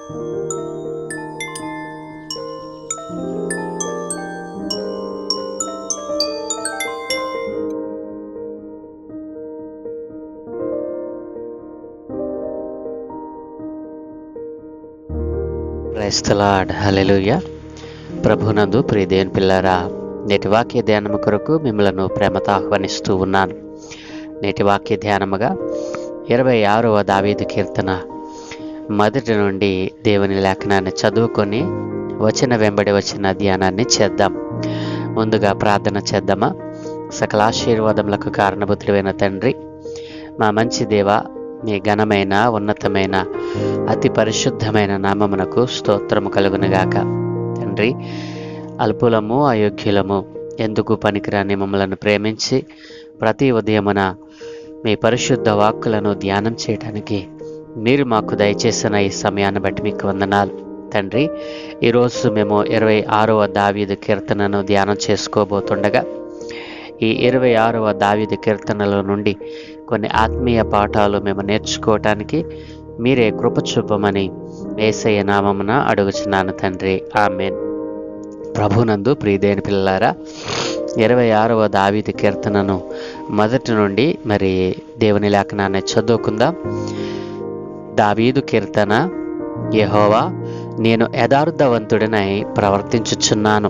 Praise the lord. హల్లెలూయా. ప్రభునందు ప్రియ దేవుని పిల్లారా, నేటి వాక్య ధ్యానము కొరకు మిమ్మలను ప్రేమతో ఆహ్వానిస్తూ ఉన్నాను. నేటి వాక్య ధ్యానముగా 26వ దావీదు కీర్తన మొదటి నుండి దేవుని లేఖనాన్ని చదువుకొని వచన వెంబడి వచ్చిన ధ్యానాన్ని చేద్దాం. ముందుగా ప్రార్థన చేద్దామా. సకల ఆశీర్వాదములకు కారణభూతుడైన తండ్రి, మా మంచి దేవ, మీ ఘనమైన ఉన్నతమైన అతి పరిశుద్ధమైన నామమునకు స్తోత్రము కలుగునుగాక. తండ్రి, అల్పులము అయోగ్యులము ఎందుకు పనికిరాని మమ్మలను ప్రేమించి ప్రతి ఉదయమున మీ పరిశుద్ధ వాక్కులను ధ్యానం చేయడానికి మీరు మాకు దయచేసిన ఈ సమయాన్ని బట్టి మీకు వందనాలు. తండ్రి, ఈరోజు మేము 26వ దావీదు కీర్తనను ధ్యానం చేసుకోబోతుండగా ఈ 26వ దావీదు కీర్తనలో నుండి కొన్ని ఆత్మీయ పాఠాలు మేము నేర్చుకోవటానికి మీరే కృప చూపమని యేసయ్య నామమున అడుగుచున్నాను తండ్రి. ఆమేన్. ప్రభునందు ప్రియదేని పిల్లారా, 26వ దావీదు కీర్తనను మొదటి నుండి మరి దేవుని లేఖనాన్ని చదువుకుందాం. దావీదు కీర్తన. యెహోవా, నేను యథార్థవంతుడినై ప్రవర్తించుచున్నాను,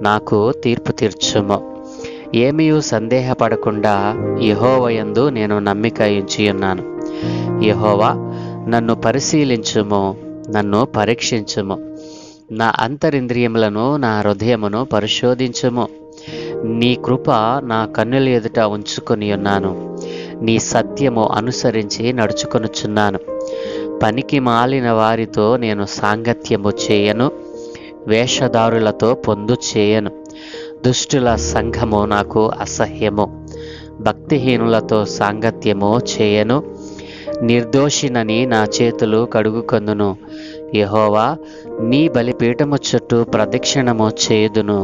నాకు తీర్పు తీర్చుము. ఏమీయూ సందేహపడకుండా యెహోవాయందు నేను నమ్మిక ఉంచి ఉన్నాను. యెహోవా, నన్ను పరిశీలించుము, నన్ను పరీక్షించుము. నా అంతరింద్రియములను నా హృదయమును పరిశోధించుము. నీ కృప నా కన్నుల ఎదుట ఉంచుకొని ఉన్నాను. నీ సత్యము అనుసరించి నడుచుకొనుచున్నాను. పనికి మాలిన వారితో నేను సాంగత్యము చేయను, వేషధారులతో పొందు చేయను. దుష్టుల సంఘము నాకు అసహ్యము. భక్తిహీనులతో సాంగత్యము చేయను. నిర్దోషినని నా చేతులు కడుగుకొందును. యెహోవా, నీ బలిపీఠము చుట్టూ ప్రదక్షిణము చేయుదును,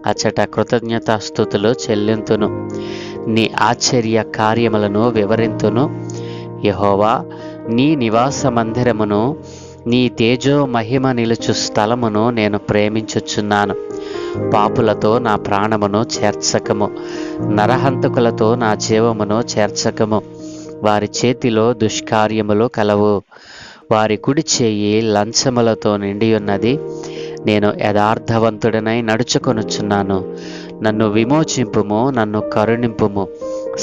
అచ్చట కృతజ్ఞతాస్తుతులు చెల్లింతును. నీ ఆశ్చర్య కార్యములను వివరింతును. యెహోవా, నీ నివాస మందిరమును, నీ తేజో మహిమ నిలుచు స్థలమును నేను ప్రేమించుచున్నాను. పాపులతో నా ప్రాణమును చేర్చకము, నరహంతకులతో నా జీవమును చేర్చకము. వారి చేతిలో దుష్కార్యములు కలవు, వారి కుడి చేయి లంచములతో నిండి ఉన్నది. నేను యథార్థవంతుడనై నడుచుకొనుచున్నాను. నన్ను విమోచింపుము, నన్ను కరుణింపుము.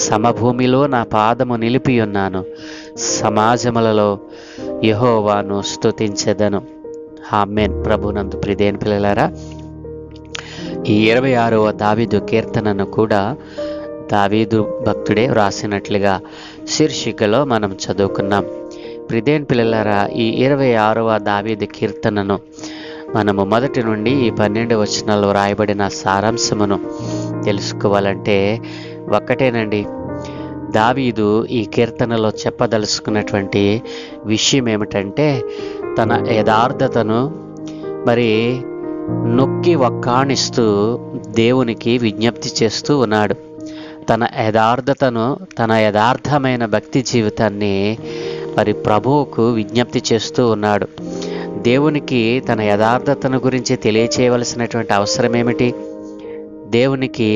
సమభూమిలో నా పాదము నిలిపి ఉన్నాను. సమాజములలో యెహోవాను స్తుతించెదను. ఆమేన్. ప్రభునందు ప్రియదేని పిల్లలారా, ఈ 26వ దావీదు కీర్తనను కూడా దావీదు భక్తుడే వ్రాసినట్లుగా శీర్షికలో మనం చదువుకున్నాం. ప్రియదేని పిల్లలారా, ఈ 26వ దావీదు కీర్తనను మనము మొదటి నుండి ఈ 12 వచనాల్లో రాయబడిన సారాంశమును తెలుసుకోవాలంటే ఒక్కటేనండి. దావీదు ఈ కీర్తనలో చెప్పదలుచుకున్నటువంటి విషయం ఏమిటంటే, తన యథార్థతను మరి నొక్కి వక్కాణిస్తూ దేవునికి విజ్ఞప్తి చేస్తూ ఉన్నాడు. తన యథార్థతను, తన యథార్థమైన భక్తి జీవితాన్ని మరి ప్రభువుకు విజ్ఞప్తి చేస్తూ ఉన్నాడు. దేవునికి తన యథార్థతను గురించి తెలియచేయవలసినటువంటి అవసరం ఏమిటి? దేవునికి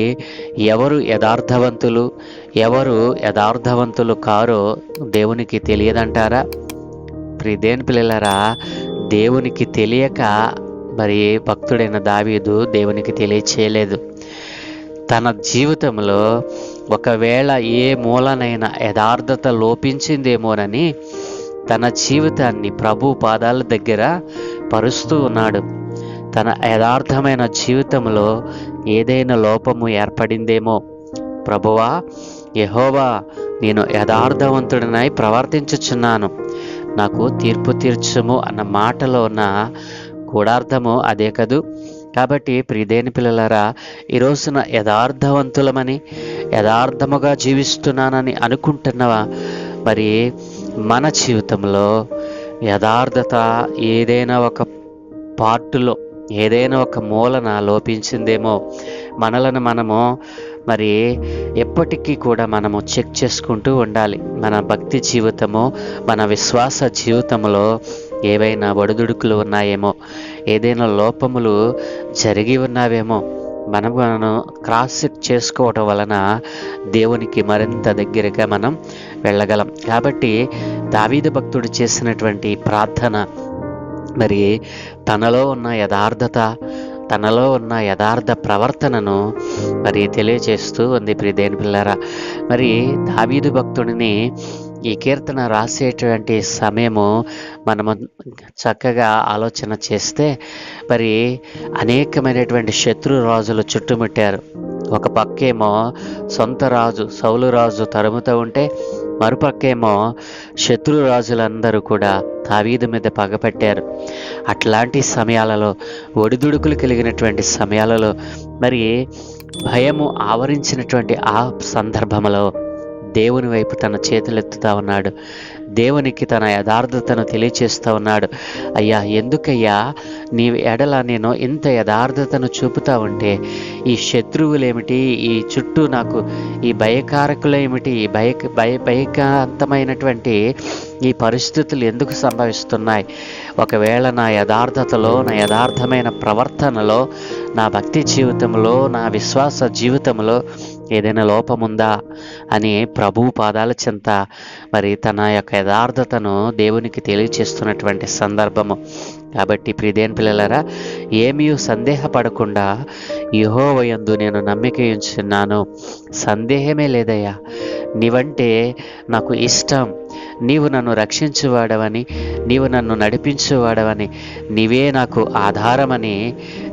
ఎవరు యథార్థవంతులు, ఎవరు యథార్థవంతులు కారో దేవునికి తెలియదంటారా? ప్రియదేని పిల్లలారా, దేవునికి తెలియక మరి భక్తుడైన దావీదు దేవునికి తెలియచేయలేదు. తన జీవితంలో ఒకవేళ ఏ మూలనైనా యథార్థత లోపించిందేమోనని తన జీవితాన్ని ప్రభు పాదాల దగ్గర పరుస్తూ ఉన్నాడు. తన యథార్థమైన జీవితంలో ఏదైనా లోపము ఏర్పడిందేమో. ప్రభువా, యెహోవా, నేను యథార్థవంతుడినై ప్రవర్తించుచున్నాను, నాకు తీర్పు తీర్చుము అన్న మాటలో ఉన్న గూఢార్థము అదే కదూ. కాబట్టి ప్రియదేని పిల్లలారా, ఈ రోజున యథార్థవంతులమని, యథార్థముగా జీవిస్తున్నానని అనుకుంటున్నవా? మరి మన జీవితంలో యథార్థత ఏదైనా ఒక పార్టులో, ఏదైనా ఒక మూలన లోపించిందేమో. మనలను మనము మరి ఎప్పటికీ కూడా మనము చెక్ చేసుకుంటూ ఉండాలి. మన భక్తి జీవితము, మన విశ్వాస జీవితంలో ఏవైనా ఒడిదుడుకులు ఉన్నాయేమో, ఏదైనా లోపములు జరిగి ఉన్నావేమో మనం క్రాస్ చెక్ చేసుకోవటం వలన దేవునికి మరింత దగ్గరగా మనం వెళ్ళగలం. కాబట్టి దావీదు భక్తుడు చేసినటువంటి ప్రార్థన మరి తనలో ఉన్న యథార్థత, తనలో ఉన్న యథార్థ ప్రవర్తనను మరి తెలియచేస్తూ ఉంది. ప్రియదేని పిల్లరా, మరి దావీదు భక్తుడిని ఈ కీర్తన రాసేటువంటి సమయము మనము చక్కగా ఆలోచన చేస్తే మరి అనేకమైనటువంటి శత్రు రాజులు చుట్టుముట్టారు. ఒక పక్కేమో సొంత రాజు సౌలు రాజు తరుముతూ ఉంటే, మరుపక్కేమో శత్రు రాజులందరూ కూడా దావీదు మీద పగపట్టారు. అట్లాంటి సమయాలలో, ఒడిదుడుకులు కలిగినటువంటి సమయాలలో, మరి భయము ఆవరించినటువంటి ఆ సందర్భంలో దేవుని వైపు తన చేతులెత్తుతా ఉన్నాడు. దేవునికి తన యథార్థతను తెలియచేస్తూ ఉన్నాడు. అయ్యా, ఎందుకయ్యా నీ ఎడల నేను ఇంత యథార్థతను చూపుతా ఉంటే ఈ శత్రువులేమిటి, ఈ చుట్టూ నాకు ఈ భయకారకులేమిటి, ఈ భయకాంతమైనటువంటి ఈ పరిస్థితులు ఎందుకు సంభవిస్తున్నాయి? ఒకవేళ నా యథార్థతలో, నా యథార్థమైన ప్రవర్తనలో, నా భక్తి జీవితంలో, నా విశ్వాస జీవితంలో ఏదైనా లోపముందా అని ప్రభువు పాదాల చెంత మరి తన యొక్క యథార్థతను దేవునికి తెలియచేస్తున్నటువంటి సందర్భము. కాబట్టి ప్రియదేని పిల్లలారా, ఏమీ సందేహపడకుండా యెహోవా యందు నేను నమ్మిక ఉంచున్నాను, సందేహమే లేదయ్యా, నీవంటే నాకు ఇష్టం, నీవు నన్ను రక్షించువాడవని, నీవు నన్ను నడిపించువాడవని, నీవే నాకు ఆధారమని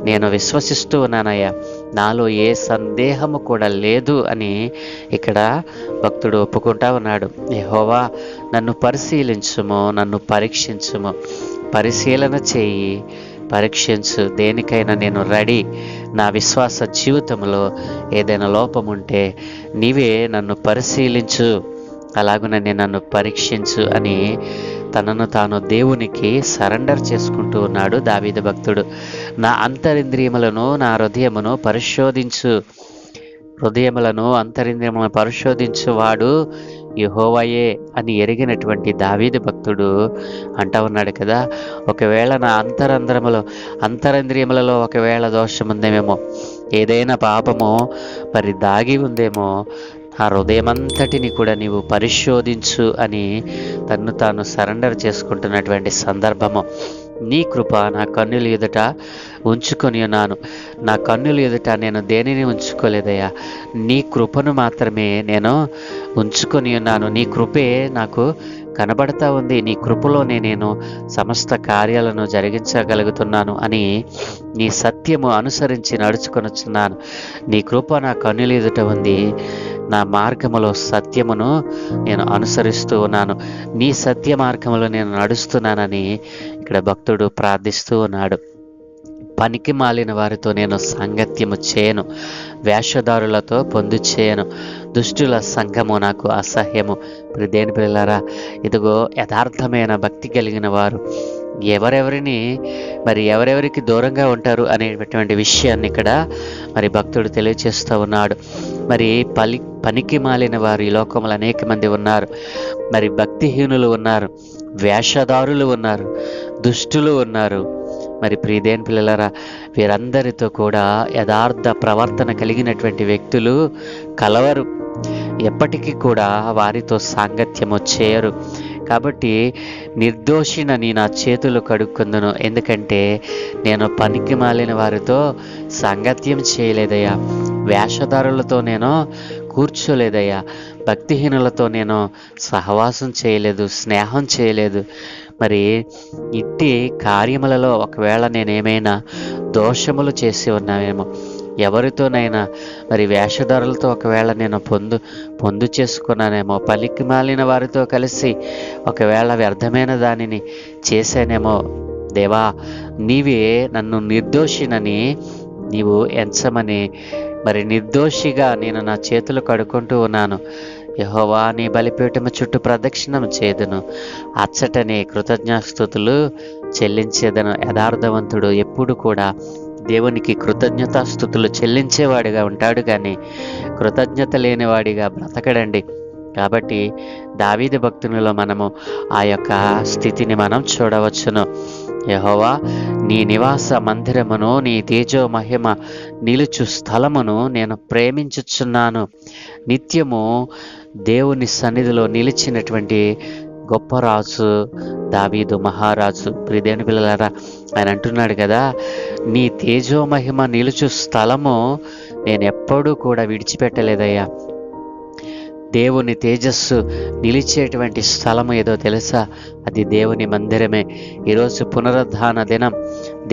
నేను విశ్వసిస్తూ ఉన్నానయ్యా, నాలో ఏ సందేహము కూడా లేదు అని ఇక్కడ భక్తుడు ఒప్పుకుంటా ఉన్నాడు. యెహోవా, నన్ను పరిశీలించుము, నన్ను పరీక్షించుము, పరిశీలన చేయి, పరీక్షించు, దేనికైనా నేను రెడీ. నా విశ్వాస జీవితంలో ఏదైనా లోపం ఉంటే నీవే నన్ను పరిశీలించు, అలాగునని నన్ను పరీక్షించు అని తనను తాను దేవునికి సరెండర్ చేసుకుంటూ ఉన్నాడు దావీదు భక్తుడు. నా అంతరింద్రియములను, నా హృదయమును పరిశోధించు, హృదయములను అంతరింద్రియములను పరిశోధించువాడు యెహోవాయే అని ఎరిగినటువంటి దావీదు భక్తుడు అంటా ఉన్నాడు కదా, ఒకవేళ నా అంతరింద్రియములలో ఒకవేళ దోషం ఉందేమో, ఏదైనా పాపము మరి దాగి ఉందేమో, ఆ హృదయమంతటిని కూడా నీవు పరిశోధించు అని తన్ను తాను సరెండర్ చేసుకుంటున్నటువంటి సందర్భము. నీ కృప నా కన్నుల ఎదుట ఉంచుకొని ఉన్నాను, నా కన్నుల ఎదుట నేను దేనిని ఉంచుకోలేదయ్యా, నీ కృపను మాత్రమే నేను ఉంచుకొని ఉన్నాను. నీ కృపే నాకు కనబడతా ఉంది, నీ కృపలోనే నేను సమస్త కార్యాలను జరిగించగలుగుతున్నాను అని నీ సత్యము అనుసరించి నడుచుకొనుచున్నాను. నీ కృప నా కన్నుల ఎదుట ఉంది, నా మార్గములో సత్యమును నేను అనుసరిస్తూ ఉన్నాను, నీ సత్య మార్గములో నేను నడుస్తున్నానని ఇక్కడ భక్తుడు ప్రార్థిస్తూ ఉన్నాడు. పనికి మాలిన వారితో నేను సాంగత్యము చేయను, వేషధారులతో పొందు చేయను, దుష్టుల సంఘము నాకు అసహ్యము. ప్రియదేని పిల్లలారా, ఇదిగో యథార్థమైన భక్తి కలిగిన వారు ఎవరెవరికి దూరంగా ఉంటారు అనేటువంటి విషయాన్ని ఇక్కడ మరి భక్తుడు తెలియచేస్తూ ఉన్నాడు. మరి పనికి మాలిన వారు ఈ లోకంలో అనేక మంది ఉన్నారు, మరి భక్తిహీనులు ఉన్నారు, వేషధారులు ఉన్నారు, దుష్టులు ఉన్నారు. మరి ప్రియదేని పిల్లలారా, వీరందరితో కూడా యథార్థ ప్రవర్తన కలిగినటువంటి వ్యక్తులు కలవరు, ఎప్పటికీ కూడా వారితో సాంగత్యము చేయరు. కాబట్టి నిర్దోషినని నా చేతులు కడుక్కుందును, ఎందుకంటే నేను పనికి మాలిన వారితో సాంగత్యం చేయలేదయ్యా, వేషధారులతో నేను కూర్చోలేదయ్యా, భక్తిహీనులతో నేను సహవాసం చేయలేదు, స్నేహం చేయలేదు. మరి ఇట్టి కార్యములలో ఒకవేళ నేనేమైనా దోషములు చేసి ఉన్నామేమో, ఎవరితోనైనా మరి వేషధారులతో ఒకవేళ నేను పొందు చేసుకున్నానేమో, పలికి మాలిన వారితో కలిసి ఒకవేళ వ్యర్థమైన దానిని చేశానేమో, దేవా నీవే నన్ను నిర్దోషినని నీవు ఎంచమని మరి నిర్దోషిగా నేను నా చేతులు కడుక్కుంటూ ఉన్నాను. యెహోవా, నీ బలిపీఠము చుట్టూ ప్రదక్షిణం చేదును, అచ్చటనే కృతజ్ఞాస్తుతులు చెల్లించేదను. యథార్థవంతుడు ఎప్పుడు కూడా దేవునికి కృతజ్ఞతాస్తుతులు చెల్లించేవాడిగా ఉంటాడు, కానీ కృతజ్ఞత లేనివాడిగా బ్రతకడండి. కాబట్టి దావీదు భక్తునిలో మనము ఆ యొక్క స్థితిని మనం చూడవచ్చును. యెహోవా, నీ నివాస మందిరమును, నీ తేజో మహిమ నిలుచు స్థలమును నేను ప్రేమించుచున్నాను. నిత్యము దేవుని సన్నిధిలో నిలిచినటువంటి గొప్ప రాజు దావీదు మహారాజు. ప్రియదేవుని పిల్లలారా, ఆయన అంటున్నాడు కదా, నీ తేజో మహిమ నిలుచు స్థలము నేను ఎప్పుడూ కూడా విడిచిపెట్టలేదయ్యా. దేవుని తేజస్సు నిలిచేటువంటి స్థలము ఏదో తెలుసా? అది దేవుని మందిరమే. ఈరోజు పునరుద్ధాన దినం.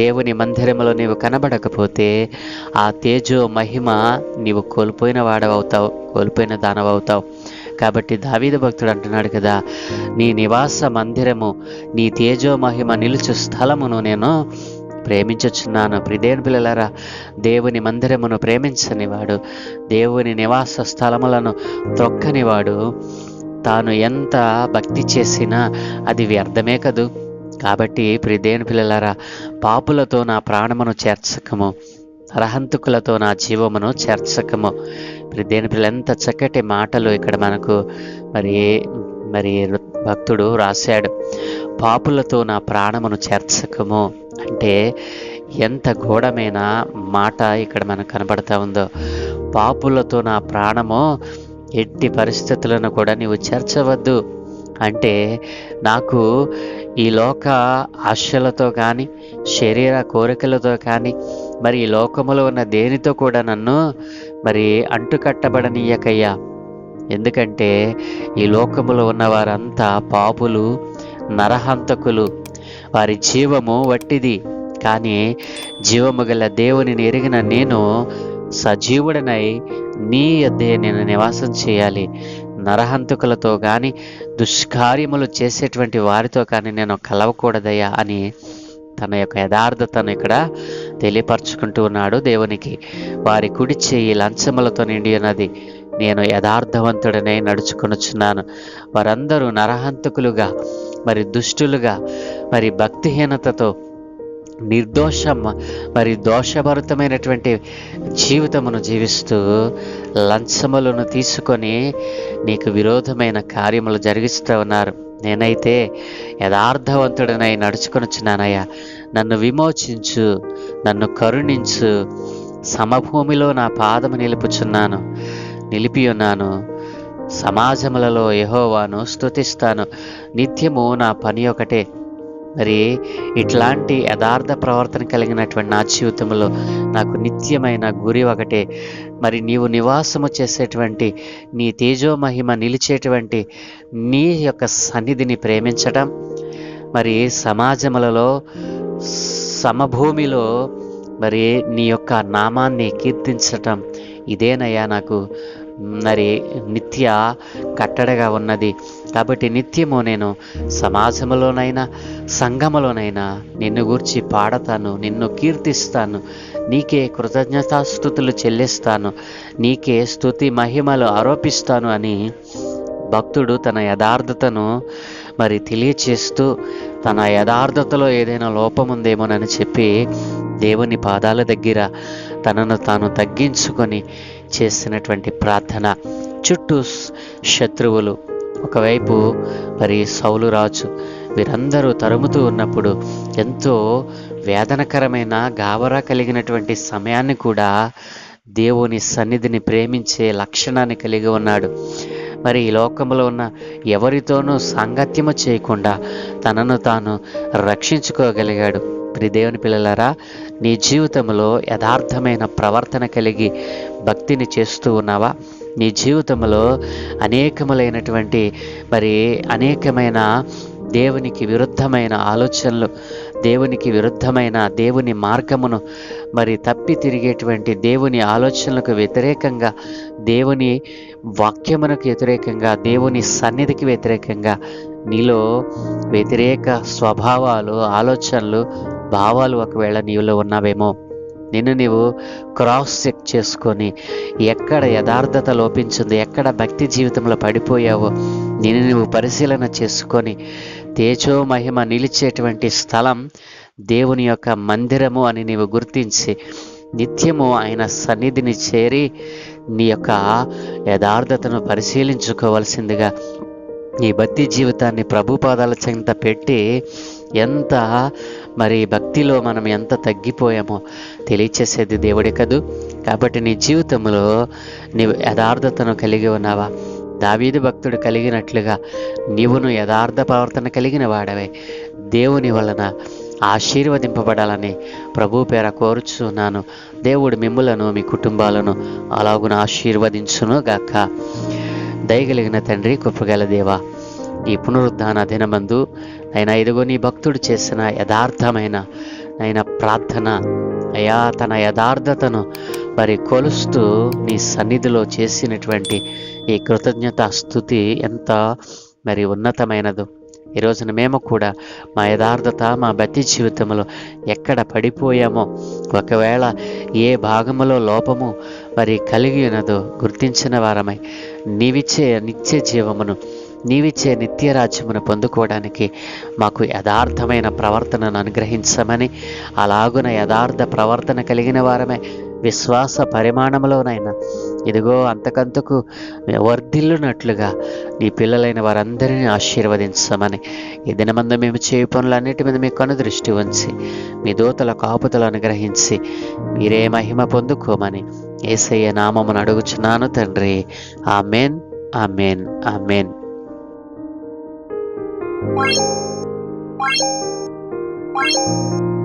దేవుని మందిరంలో నీవు కనబడకపోతే ఆ తేజో మహిమ నీవు కోల్పోయిన వాడవవుతావు, కోల్పోయిన దానవవుతావు. కాబట్టి దావీదు భక్తుడు అంటున్నాడు కదా, నీ నివాస మందిరము, నీ తేజో మహిమ నిలుచు స్థలమును నేను ప్రేమించుచున్నాను. ప్రియదేవుని పిల్లలారా, దేవుని మందిరమును ప్రేమించనివాడు, దేవుని నివాస స్థలములను తొక్కనివాడు, తాను ఎంత భక్తి చేసినా అది వ్యర్థమే కదూ. కాబట్టి ప్రియదేవుని పిల్లలారా, పాపులతో నా ప్రాణమును చేర్చకము, నరహంతకులతో నా జీవమును చేర్చకము. ప్రియదేవుని పిల్లలు, ఎంత చక్కటి మాటలు ఇక్కడ మనకు మరి భక్తుడు రాశాడు. పాపులతో నా ప్రాణమును చేర్చకము అంటే ఎంత ఘోరమైన మాట ఇక్కడ మనకు కనబడతా ఉందో. పాపులతో నా ప్రాణము ఎట్టి పరిస్థితులను కూడా నీవు చేర్చవద్దు అంటే, నాకు ఈ లోక ఆశలతో కానీ, శరీర కోరికలతో కానీ, మరి ఈ లోకములో ఉన్న దేనితో కూడా నన్ను అంటుకట్టబడనీయకయ్యా. ఎందుకంటే ఈ లోకములో ఉన్న వారంతా పాపులు, నరహంతకులు, వారి జీవము వట్టిది. కానీ జీవము గల దేవునిని ఎరిగిన నేను సజీవుడనై నీ యొద్దే నేను నివాసం చేయాలి. నరహంతకులతో కానీ, దుష్కార్యములు చేసేటువంటి వారితో కానీ నేను కలవకూడదయ్యా అని తన యొక్క యథార్థతను ఇక్కడ తెలియపరచుకుంటూ ఉన్నాడు దేవునికి. వారి కుడి చెయ్యి లంచములతో నిండి ఉన్నది, నేను యథార్థవంతుడనై నడుచుకొనుచున్నాను. వారందరూ నరహంతకులుగా, దుష్టులుగా, భక్తిహీనతతో, దోషభరితమైనటువంటి జీవితమును జీవిస్తూ లంచములను తీసుకొని నీకు విరోధమైన కార్యములు జరిగిస్తూ ఉన్నారు. నేనైతే యథార్థవంతుడనై నడుచుకొనుచున్నానయ్యా. నన్ను విమోచించు, నన్ను కరుణించు. సమభూమిలో నా పాదము నిలిపి ఉన్నాను. సమాజములలో యెహోవాను స్తుతిస్తాను. నిత్యము నా పని ఒకటే. ఇట్లాంటి యథార్థ ప్రవర్తన కలిగినటువంటి నా జీవితంలో నాకు నిత్యమైన గురి ఒకటే. నీవు నివాసము చేసేటువంటి నీ తేజోమహిమ నిలిచేటువంటి నీ యొక్క సన్నిధిని ప్రేమించటం, సమాజములలో, సమభూమిలో నీ యొక్క నామాన్ని కీర్తించటం, ఇదేనయ్యా నాకు నిత్య కట్టడగా ఉన్నది. కాబట్టి నిత్యము నేను సమాజంలోనైనా, సంఘములోనైనా నిన్ను గూర్చి పాడతాను, నిన్ను కీర్తిస్తాను, నీకే కృతజ్ఞతాస్తుతులు చెల్లిస్తాను, నీకే స్తుతి మహిమలు ఆరోపిస్తాను అని భక్తుడు తన యథార్థతను తెలియచేస్తూ, తన యథార్థతలో ఏదైనా లోపముందేమోనని చెప్పి దేవుని పాదాల దగ్గర తనను తాను తగ్గించుకొని చేసినటువంటి ప్రార్థన. చుట్టూ శత్రువులు, ఒకవైపు సౌలు రాజు, వీరందరూ తరుముతూ ఉన్నప్పుడు ఎంతో వేదనకరమైన గాబరా కలిగినటువంటి సమయాన్ని కూడా దేవుని సన్నిధిని ప్రేమించే లక్షణాన్ని కలిగి ఉన్నాడు. ఈ లోకంలో ఉన్న ఎవరితోనూ సాంగత్యము చేయకుండా తనను తాను రక్షించుకోగలిగాడు. దేవుని పిల్లలారా, నీ జీవితంలో యథార్థమైన ప్రవర్తన కలిగి భక్తిని చేస్తూ ఉన్నావా? నీ జీవితంలో అనేకములైనటువంటి అనేకమైన దేవునికి విరుద్ధమైన ఆలోచనలు, దేవునికి విరుద్ధమైన దేవుని మార్గమును తప్పి తిరిగేటువంటి దేవుని ఆలోచనలకు వ్యతిరేకంగా, దేవుని వాక్యమునకు వ్యతిరేకంగా, దేవుని సన్నిధికి వ్యతిరేకంగా నీలో వ్యతిరేక స్వభావాలు, ఆలోచనలు, భావాలు ఒకవేళ నీలో ఉన్నావేమో. నిన్ను నీవు క్రాస్ చెక్ చేసుకొని ఎక్కడ యథార్థత లోపించిందో, ఎక్కడ భక్తి జీవితంలో పడిపోయావో నిన్ను నువ్వు పరిశీలన చేసుకొని, తేజో మహిమ నిలిచేటువంటి స్థలం దేవుని యొక్క మందిరము అని నీవు గుర్తించి నిత్యము ఆయన సన్నిధిని చేరి నీ యొక్క యథార్థతను పరిశీలించుకోవాల్సిందిగా ఈ భక్తి జీవితాన్ని ప్రభు పాదాల చెంత పెట్టి ఎంత మరి భక్తిలో మనం ఎంత తగ్గిపోయామో తెలియచేసేది దేవుడే కదూ. కాబట్టి నీ జీవితంలో నీవు యథార్థతను కలిగి ఉన్నావా? దావీదు భక్తుడు కలిగినట్లుగా నీవును యథార్థ ప్రవర్తన కలిగిన వాడవే దేవుని వలన ఆశీర్వదింపబడాలని ప్రభు పేర కోరుచున్నాను. దేవుడు మిమ్ములను మీ కుటుంబాలను అలాగున ఆశీర్వదించును గాక. దయగలిగిన తండ్రి, కృపగల దేవా, ఈ పునరుద్ధాన దినమందు అయినా ఇదిగో నీ భక్తుడు చేసిన యథార్థమైన అయినా ప్రార్థన అయా, తన యథార్థతను మరి కొలుస్తూ నీ సన్నిధిలో చేసినటువంటి ఈ కృతజ్ఞత స్తుతి ఎంత మరి ఉన్నతమైనదో. ఈ రోజున మేము కూడా మా యథార్థత, మా భక్తి జీవితంలో ఎక్కడ పడిపోయామో, ఒకవేళ ఏ భాగములో లోపము మరి కలిగి ఉన్నదో గుర్తించిన వారమై నీవిచ్చే నిత్య జీవమును, నీవిచ్చే నిత్యరాజ్యమును పొందుకోవడానికి మాకు యథార్థమైన ప్రవర్తనను అనుగ్రహించమని, అలాగున యథార్థ ప్రవర్తన కలిగిన వారమే విశ్వాస పరిమాణంలోనైనా ఇదిగో అంతకంతకు వర్ధిల్లునట్లుగా నీ పిల్లలైన వారందరినీ ఆశీర్వదించమని, ఈ దినమందు మేము చేయ పనులన్నిటి మీద మీ కనుదృష్టి ఉంచి మీ దూతల కాపుతలు అనుగ్రహించి మీరే మహిమ పొందుకోమని యేసయ్య నామమును అడుగుచున్నాను తండ్రి. Amen, amen, amen. Thank you.